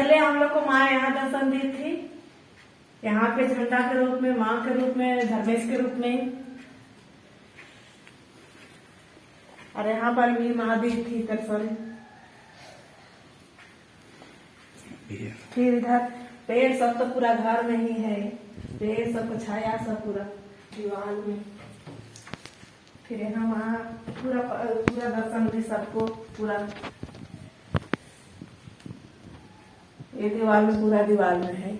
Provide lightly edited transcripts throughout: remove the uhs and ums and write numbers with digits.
पहले हम लोग को माँ यहाँ दर्शन दी थी, यहाँ पे झंडा के रूप में, माँ के रूप में, धर्मेश के रूप में, और यहाँ पर भी माँ दी थी दर्शन। फिर इधर पेड़ सब तो पूरा घर में ही है, पेड़ सबको छाया सब पूरा दीवार में। फिर यहाँ वहाँ पूरा पूरा दर्शन दी सबको पूरा, ये दीवार में पूरा दीवार में है।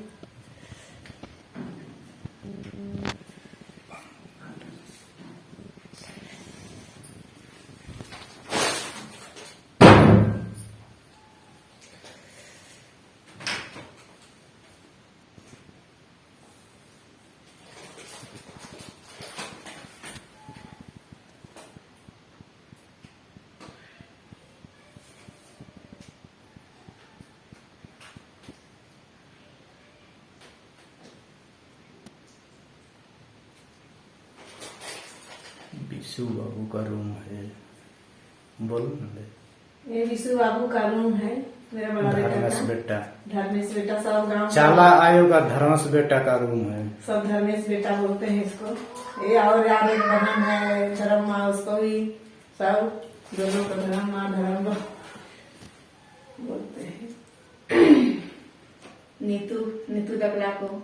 विशु बाबू का रूम है, बोलो ना। ये विशु बाबू का रूम है, मेरा बड़ा धर्मेश बेटा, धर्मेश बेटा। सब गाँव चाला आयोग का धर्मेश बेटा का रूम है, सब धर्मेश बेटा बोलते हैं इसको। ये और यार एक बहन है धर्म माँ, उसको भी सब दोनों को धर्म माँ धर्म बोलते हैं। नीतू नीतू डगला को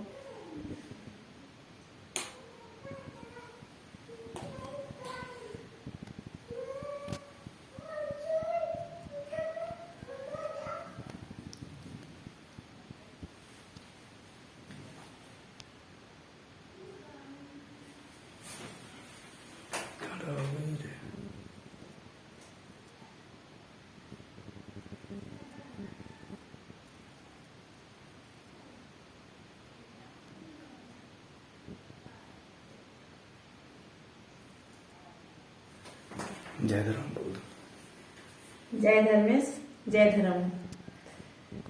जय धर्म बोल दो। जय धर्मेश जय धर्म।